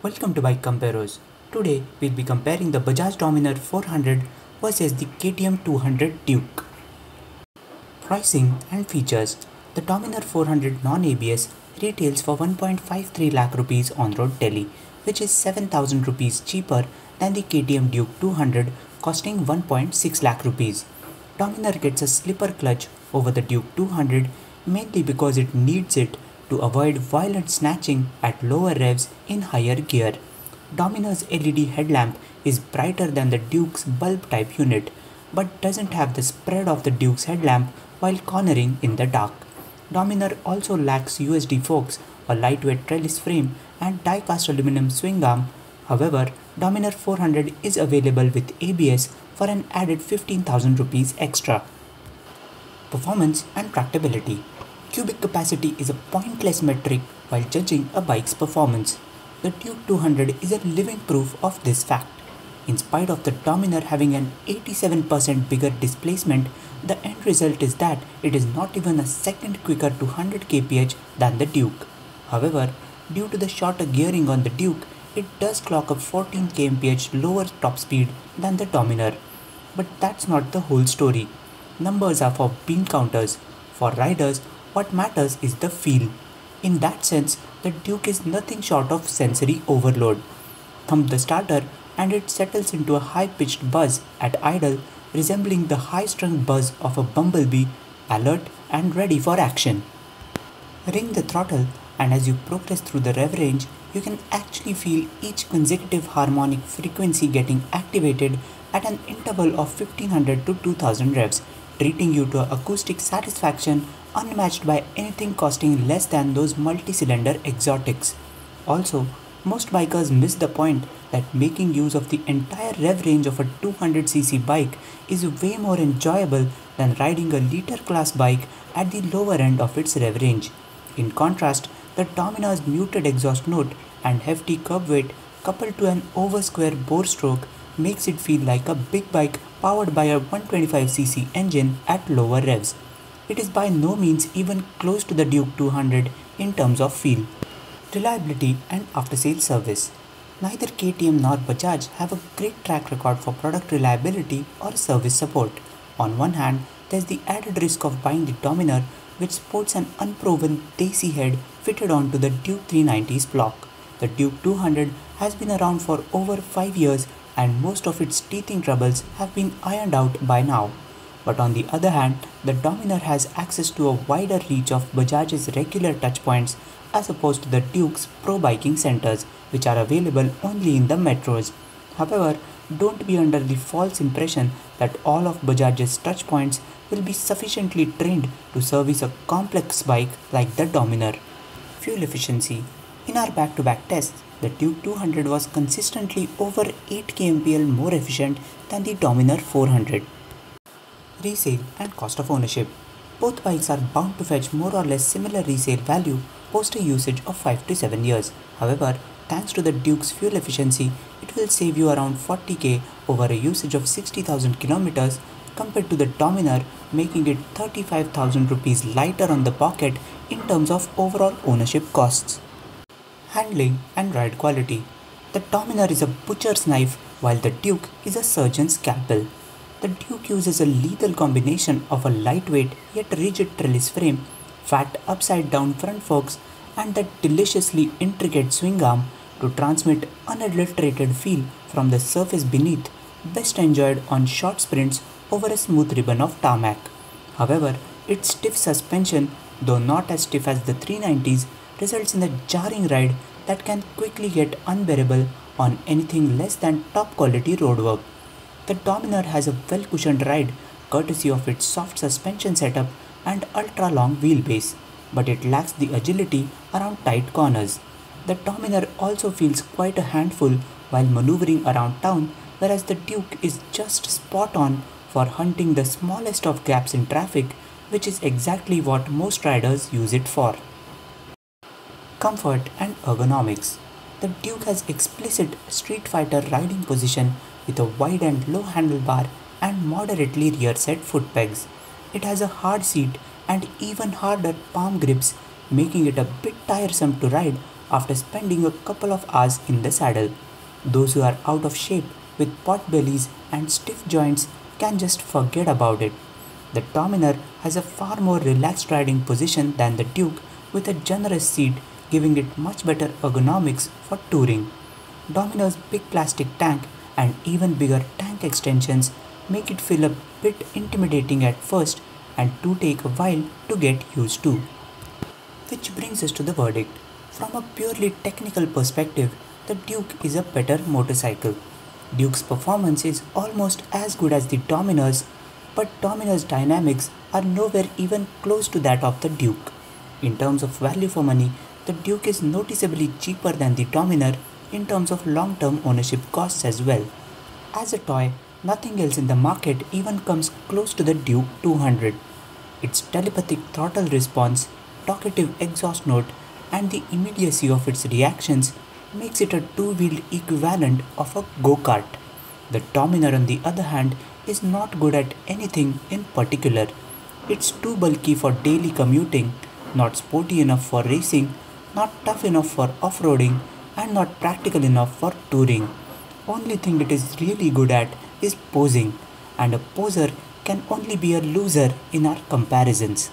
Welcome to Bike Comparos. Today we'll be comparing the Bajaj Dominar 400 versus the KTM 200 Duke. Pricing and features. The Dominar 400 non-ABS retails for 1.53 lakh rupees on road Delhi, which is 7,000 rupees cheaper than the KTM Duke 200 costing 1.6 lakh rupees. Dominar gets a slipper clutch over the Duke 200 mainly because it needs it to avoid violent snatching at lower revs in higher gear. Dominar's LED headlamp is brighter than the Duke's bulb type unit, but doesn't have the spread of the Duke's headlamp while cornering in the dark. Dominar also lacks USD forks, a lightweight trellis frame and die-cast aluminum swing arm. However, Dominar 400 is available with ABS for an added 15,000 rupees extra. Performance and tractability. Cubic capacity is a pointless metric while judging a bike's performance. The Duke 200 is a living proof of this fact. In spite of the Dominar having an 87% bigger displacement, the end result is that it is not even a second quicker to 100 kph than the Duke. However, due to the shorter gearing on the Duke, it does clock a 14 kmph lower top speed than the Dominar. But that's not the whole story. Numbers are for bean counters. For riders, what matters is the feel. In that sense, the Duke is nothing short of sensory overload. Thump the starter and it settles into a high-pitched buzz at idle, resembling the high-strung buzz of a bumblebee, alert and ready for action. Ring the throttle and as you progress through the rev range, you can actually feel each consecutive harmonic frequency getting activated at an interval of 1500 to 2000 revs, treating you to acoustic satisfaction unmatched by anything costing less than those multi-cylinder exotics. Also, most bikers miss the point that making use of the entire rev range of a 200cc bike is way more enjoyable than riding a liter class bike at the lower end of its rev range. In contrast, the Dominar's muted exhaust note and hefty curb weight coupled to an over-square bore stroke makes it feel like a big bike powered by a 125cc engine at lower revs. It is by no means even close to the Duke 200 in terms of feel. Reliability and after-sales service. Neither KTM nor Bajaj have a great track record for product reliability or service support. On one hand, there is the added risk of buying the Dominar, which sports an unproven Desi head fitted onto the Duke 390's block. The Duke 200 has been around for over 5 years and most of its teething troubles have been ironed out by now. But on the other hand, the Dominar has access to a wider reach of Bajaj's regular touchpoints as opposed to the Duke's pro biking centers, which are available only in the metros. However, don't be under the false impression that all of Bajaj's touchpoints will be sufficiently trained to service a complex bike like the Dominar. Fuel efficiency. In our back-to-back tests, the Duke 200 was consistently over 8 kmpl more efficient than the Dominar 400. Resale and cost of ownership. Both bikes are bound to fetch more or less similar resale value post a usage of 5 to 7 years. However, thanks to the Duke's fuel efficiency, it will save you around 40k over a usage of 60,000 kilometers compared to the Dominar, making it 35,000 rupees lighter on the pocket in terms of overall ownership costs. Handling and ride quality. The Dominar is a butcher's knife while the Duke is a surgeon's scalpel. The Duke uses a lethal combination of a lightweight yet rigid trellis frame, fat upside-down front forks, and that deliciously intricate swing arm to transmit unadulterated feel from the surface beneath, best enjoyed on short sprints over a smooth ribbon of tarmac. However, its stiff suspension, though not as stiff as the 390s, results in a jarring ride that can quickly get unbearable on anything less than top-quality roadwork. The Dominar has a well-cushioned ride courtesy of its soft suspension setup and ultra-long wheelbase, but it lacks the agility around tight corners. The Dominar also feels quite a handful while maneuvering around town, whereas the Duke is just spot on for hunting the smallest of gaps in traffic, which is exactly what most riders use it for. Comfort and ergonomics. The Duke has explicit Street Fighter riding position with a wide and low handlebar and moderately rear-set foot pegs. It has a hard seat and even harder palm grips, making it a bit tiresome to ride after spending a couple of hours in the saddle. Those who are out of shape with pot bellies and stiff joints can just forget about it. The Dominar has a far more relaxed riding position than the Duke, with a generous seat giving it much better ergonomics for touring. Dominar's big plastic tank and even bigger tank extensions make it feel a bit intimidating at first and to take a while to get used to. Which brings us to the verdict. From a purely technical perspective, the Duke is a better motorcycle. Duke's performance is almost as good as the Dominar's, but Dominar's dynamics are nowhere even close to that of the Duke. In terms of value for money, the Duke is noticeably cheaper than the Dominar in terms of long-term ownership costs as well. As a toy, nothing else in the market even comes close to the Duke 200. Its telepathic throttle response, talkative exhaust note, and the immediacy of its reactions makes it a two-wheeled equivalent of a go-kart. The Dominar, on the other hand, is not good at anything in particular. It's too bulky for daily commuting, not sporty enough for racing, not tough enough for off-roading, and not practical enough for touring. Only thing it is really good at is posing, and a poser can only be a loser in our comparisons.